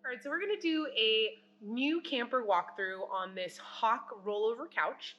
All right, so we're gonna do a new camper walkthrough on this Hawk rollover couch.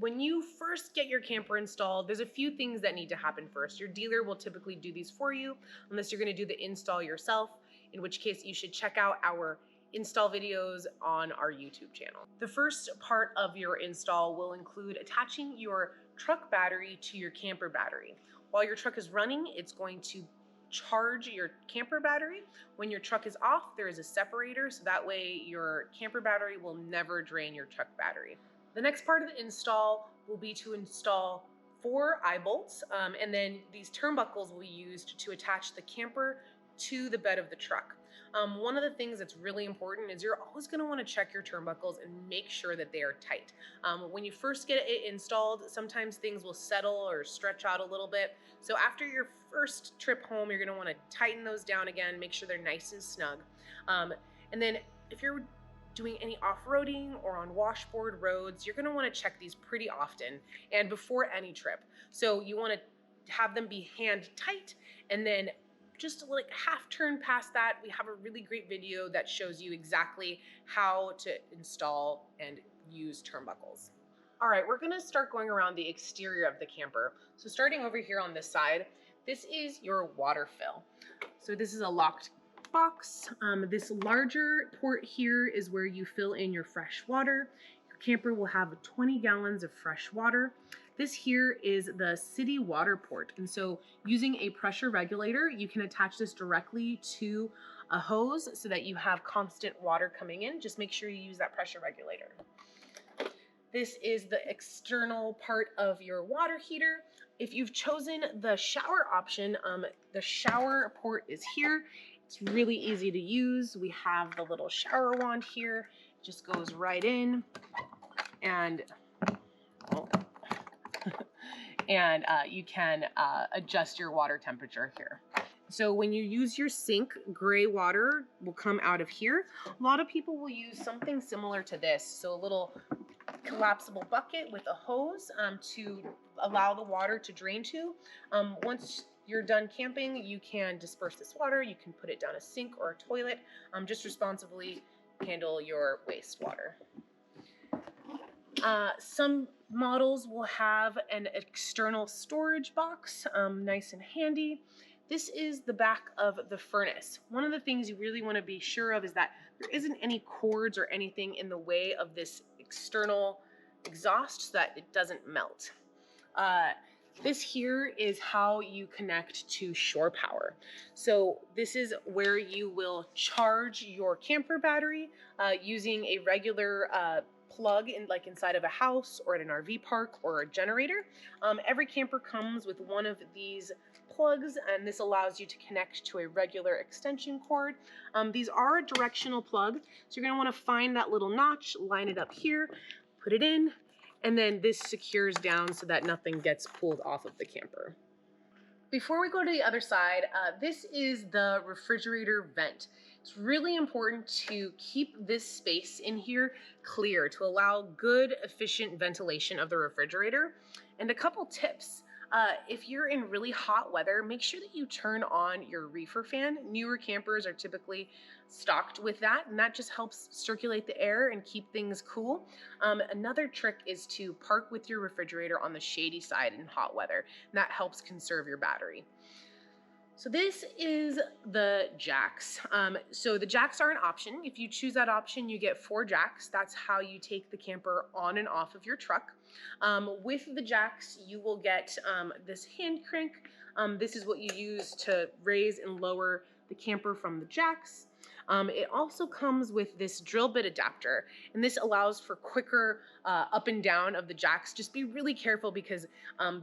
When you first get your camper installed, there's a few things that need to happen first. Your dealer will typically do these for you, unless you're gonna do the install yourself, in which case you should check out our install videos on our YouTube channel. The first part of your install will include attaching your truck battery to your camper battery. While your truck is running, it's going to charge your camper battery. When your truck is off, there is a separator, so that way your camper battery will never drain your truck battery. The next part of the install will be to install 4 eye bolts, and then these turnbuckles will be used to attach the camper to the bed of the truck. One of the things that's really important is you're always going to want to check your turnbuckles and make sure that they are tight. When you first get it installed, sometimes things will settle or stretch out a little bit. So after your first trip home, you're going to want to tighten those down again, make sure they're nice and snug. And then if you're doing any off-roading or on washboard roads, you're going to want to check these pretty often and before any trip. So you want to have them be hand tight, and then just like half turn past that, we have a really great video that shows you exactly how to install and use turnbuckles. All right, we're gonna start going around the exterior of the camper. So starting over here on this side, this is your water fill. So this is a locked box. This larger port here is where you fill in your fresh water. Your camper will have 20 gallons of fresh water. This here is the city water port. And so using a pressure regulator, you can attach this directly to a hose so that you have constant water coming in. Just make sure you use that pressure regulator. This is the external part of your water heater. If you've chosen the shower option, the shower port is here. It's really easy to use. We have the little shower wand here. It just goes right in, and you can adjust your water temperature here. So when you use your sink, gray water will come out of here. A lot of people will use something similar to this. So a little collapsible bucket with a hose to allow the water to drain to. Once you're done camping, you can disperse this water. You can put it down a sink or a toilet. Just responsibly handle your wastewater. Some models will have an external storage box, nice and handy. This is the back of the furnace. One of the things you really want to be sure of is that there isn't any cords or anything in the way of this external exhaust so that it doesn't melt. This here is how you connect to shore power. So this is where you will charge your camper battery using a regular plug in, like inside of a house or at an RV park or a generator. Every camper comes with one of these plugs, and this allows you to connect to a regular extension cord. These are a directional plug, so you're going to want to find that little notch, line it up here, put it in, and then this secures down so that nothing gets pulled off of the camper. Before we go to the other side, this is the refrigerator vent. It's really important to keep this space in here clear to allow good, efficient ventilation of the refrigerator. And a couple tips. If you're in really hot weather, make sure that you turn on your reefer fan. Newer campers are typically stocked with that, and that just helps circulate the air and keep things cool. Another trick is to park with your refrigerator on the shady side in hot weather, and that helps conserve your battery. So this is the jacks. So the jacks are an option. If you choose that option, you get 4 jacks. That's how you take the camper on and off of your truck. With the jacks, you will get this hand crank. This is what you use to raise and lower the camper from the jacks. It also comes with this drill bit adapter, and this allows for quicker up and down of the jacks. Just be really careful because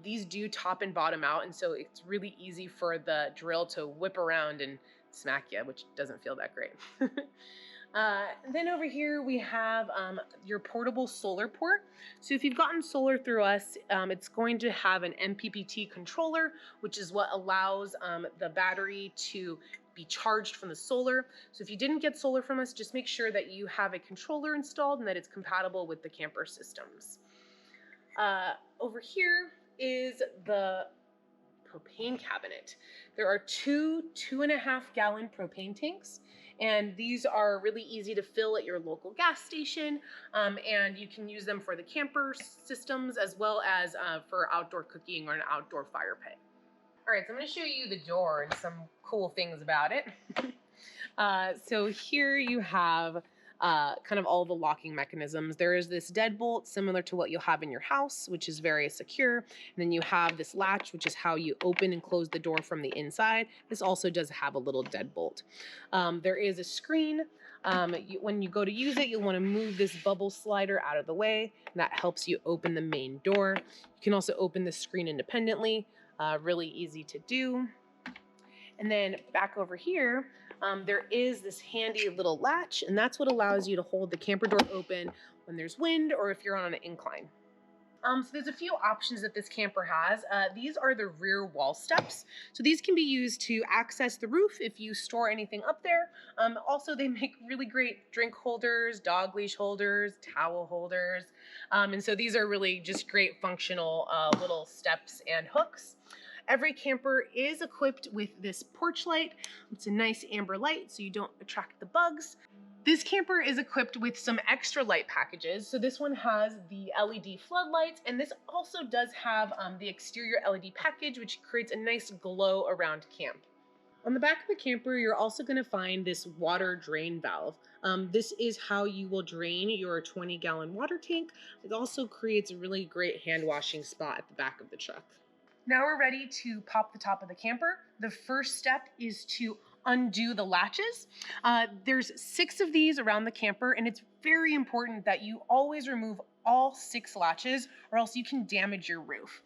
these do top and bottom out, and so it's really easy for the drill to whip around and smack you, which doesn't feel that great. Then over here we have your portable solar port. So if you've gotten solar through us, it's going to have an MPPT controller, which is what allows the battery to be charged from the solar. So if you didn't get solar from us, just make sure that you have a controller installed and that it's compatible with the camper systems. Over here is the propane cabinet. There are 2 2.5 gallon propane tanks, And these are really easy to fill at your local gas station, and you can use them for the camper systems as well as for outdoor cooking or an outdoor fire pit. All right, so I'm going to show you the door and some cool things about it. So here you have kind of all the locking mechanisms. There is this deadbolt similar to what you'll have in your house, which is very secure. And then you have this latch, which is how you open and close the door from the inside. This also does have a little deadbolt. There is a screen. When you go to use it, you'll want to move this bubble slider out of the way. And that helps you open the main door. You can also open the screen independently. Really easy to do. And then back over here, there is this handy little latch, and that's what allows you to hold the camper door open when there's wind or if you're on an incline. So there's a few options that this camper has. These are the rear wall steps. So these can be used to access the roof if you store anything up there. Also, they make really great drink holders, dog leash holders, towel holders. And so these are really just great functional little steps and hooks. Every camper is equipped with this porch light. It's a nice amber light so you don't attract the bugs. This camper is equipped with some extra light packages. So this one has the LED floodlights, and this also does have the exterior LED package, which creates a nice glow around camp. On the back of the camper, you're also going to find this water drain valve. This is how you will drain your 20-gallon water tank. It also creates a really great hand washing spot at the back of the truck. Now we're ready to pop the top of the camper. The first step is to undo the latches. There's 6 of these around the camper, and it's very important that you always remove all 6 latches or else you can damage your roof.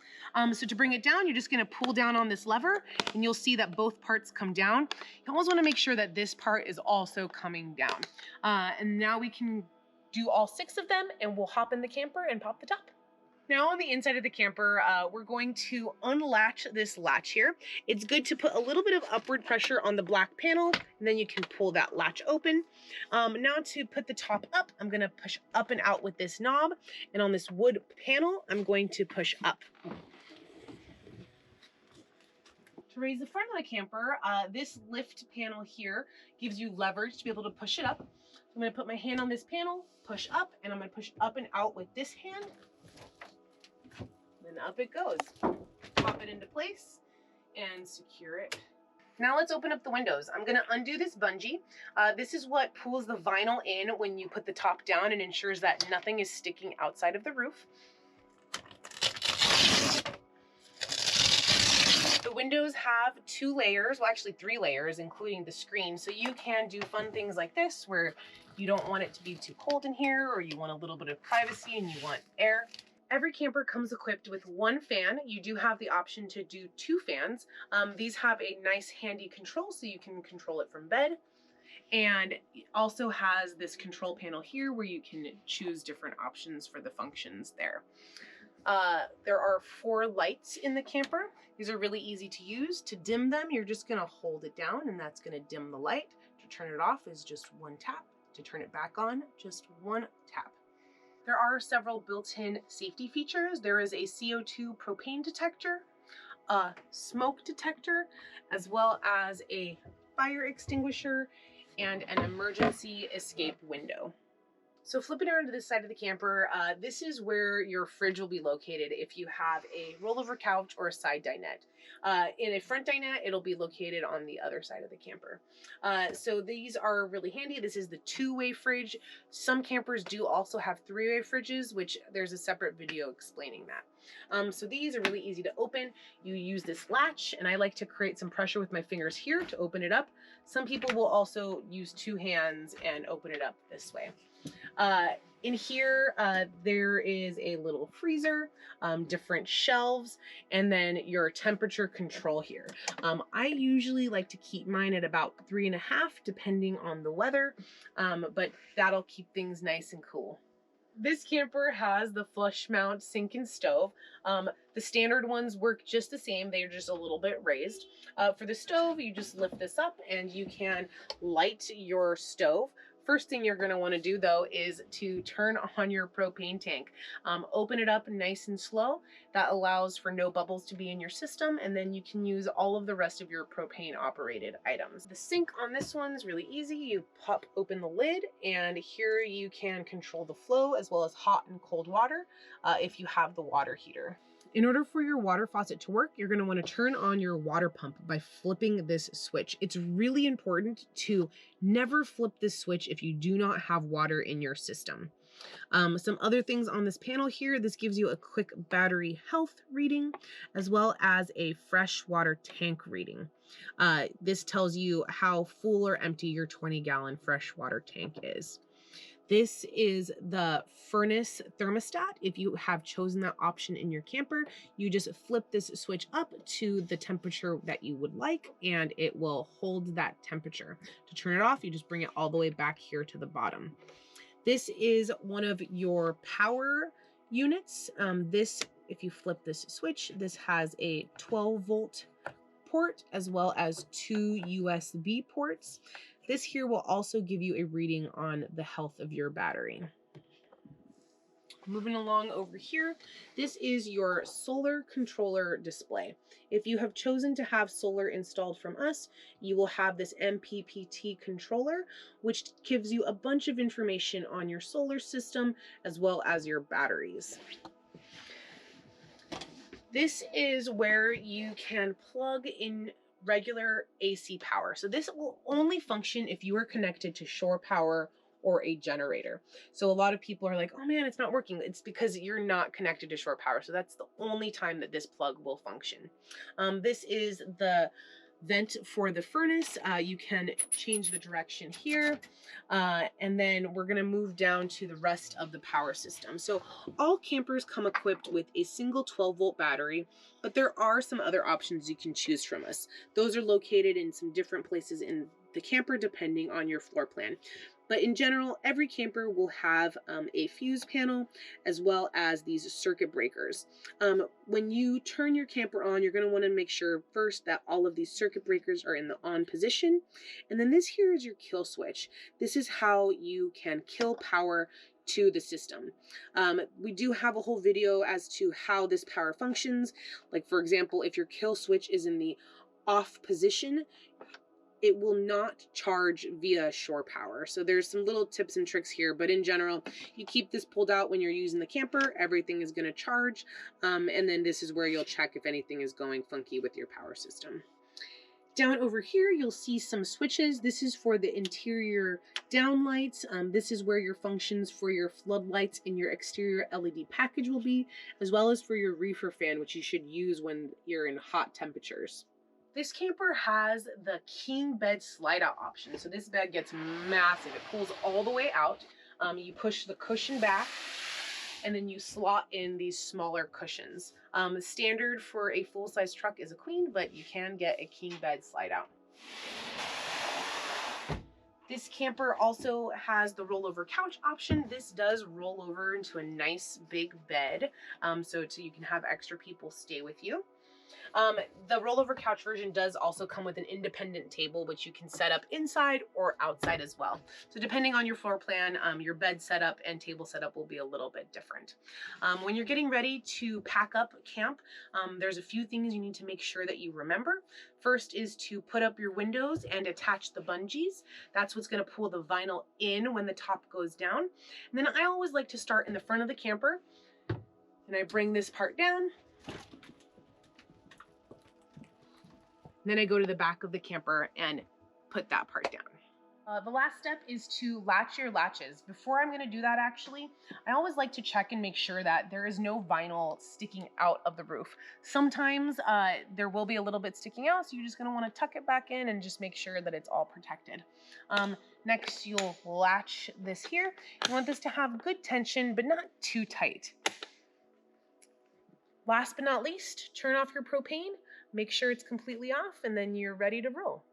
So to bring it down, you're just gonna pull down on this lever and you'll see that both parts come down. You always wanna make sure that this part is also coming down. And now we can do all 6 of them and we'll hop in the camper and pop the top. Now on the inside of the camper, we're going to unlatch this latch here. It's good to put a little bit of upward pressure on the black panel, and then you can pull that latch open. Now to put the top up, I'm gonna push up and out with this knob, and on this wood panel, I'm going to push up. To raise the front of the camper, this lift panel here gives you leverage to be able to push it up. I'm gonna put my hand on this panel, push up, and I'm gonna push up and out with this hand. And up it goes. Pop it into place and secure it. Now let's open up the windows. I'm gonna undo this bungee. This is what pulls the vinyl in when you put the top down and ensures that nothing is sticking outside of the roof. The windows have 2 layers, well actually 3 layers, including the screen. So you can do fun things like this where you don't want it to be too cold in here, or you want a little bit of privacy and you want air. Every camper comes equipped with 1 fan. You do have the option to do 2 fans. These have a nice handy control so you can control it from bed. And it also has this control panel here where you can choose different options for the functions there. There are 4 lights in the camper. These are really easy to use. To dim them, you're just gonna hold it down and that's gonna dim the light. To turn it off is just 1 tap. To turn it back on, just 1 tap. There are several built-in safety features. There is a CO2 propane detector, a smoke detector, as well as a fire extinguisher and an emergency escape window. So flipping around to this side of the camper, this is where your fridge will be located if you have a rollover couch or a side dinette. In a front dinette, it'll be located on the other side of the camper. So these are really handy. This is the 2-way fridge. Some campers do also have 3-way fridges, which there's a separate video explaining that. So these are really easy to open. You use this latch, and I like to create some pressure with my fingers here to open it up. Some people will also use 2 hands and open it up this way. In here, there is a little freezer, different shelves, and then your temperature control here. I usually like to keep mine at about 3.5, depending on the weather, but that'll keep things nice and cool. This camper has the flush mount sink and stove. The standard ones work just the same. They're just a little bit raised. For the stove, you just lift this up and you can light your stove. First thing you're going to want to do though is to turn on your propane tank. Open it up nice and slow. That allows for no bubbles to be in your system, and then you can use all of the rest of your propane operated items. The sink on this one's really easy. You pop open the lid, and here you can control the flow as well as hot and cold water if you have the water heater. In order for your water faucet to work, you're going to want to turn on your water pump by flipping this switch. It's really important to never flip this switch if you do not have water in your system. Some other things on this panel here, this gives you a quick battery health reading as well as a fresh water tank reading. This tells you how full or empty your 20-gallon fresh water tank is. This is the furnace thermostat. If you have chosen that option in your camper, you just flip this switch up to the temperature that you would like, and it will hold that temperature. To turn it off, you just bring it all the way back here to the bottom. This is one of your power units. If you flip this switch, this has a 12-volt port as well as 2 USB ports. This here will also give you a reading on the health of your battery. Moving along over here, this is your solar controller display. If you have chosen to have solar installed from us, you will have this MPPT controller, which gives you a bunch of information on your solar system as well as your batteries. This is where you can plug in regular AC power. So this will only function if you are connected to shore power or a generator. So a lot of people are like, oh man, it's not working. It's because you're not connected to shore power. So that's the only time that this plug will function. This is the vent for the furnace. You can change the direction here. And then we're gonna move down to the rest of the power system. So all campers come equipped with a single 12-volt battery, but there are some other options you can choose from us. Those are located in some different places in the camper depending on your floor plan. But in general, every camper will have a fuse panel as well as these circuit breakers. When you turn your camper on, you're going to want to make sure first that all of these circuit breakers are in the on position. And then this here is your kill switch. This is how you can kill power to the system. We do have a whole video as to how this power functions. Like for example, if your kill switch is in the off position, it will not charge via shore power. So there's some little tips and tricks here, but in general, you keep this pulled out when you're using the camper, everything is gonna charge. And then this is where you'll check if anything is going funky with your power system. Down over here, you'll see some switches. This is for the interior downlights. This is where your functions for your floodlights and your exterior LED package will be, as well as for your reefer fan, which you should use when you're in hot temperatures. This camper has the king bed slide out option. So this bed gets massive. It pulls all the way out. You push the cushion back and then you slot in these smaller cushions. Standard for a full-size truck is a queen, but you can get a king bed slide out. This camper also has the rollover couch option. This does roll over into a nice big bed, so you can have extra people stay with you. The rollover couch version does also come with an independent table, which you can set up inside or outside as well. So depending on your floor plan, your bed setup and table setup will be a little bit different. When you're getting ready to pack up camp, there's a few things you need to make sure that you remember. First is to put up your windows and attach the bungees. That's what's going to pull the vinyl in when the top goes down. And then I always like to start in the front of the camper, and I bring this part down. Then I go to the back of the camper and put that part down. The last step is to latch your latches. Before I'm going to do that, actually, I always like to check and make sure that there is no vinyl sticking out of the roof. Sometimes there will be a little bit sticking out, so you're just going to want to tuck it back in and just make sure that it's all protected. Next, you'll latch this here. You want this to have good tension, but not too tight. Last but not least, turn off your propane. Make sure it's completely off, and then you're ready to roll.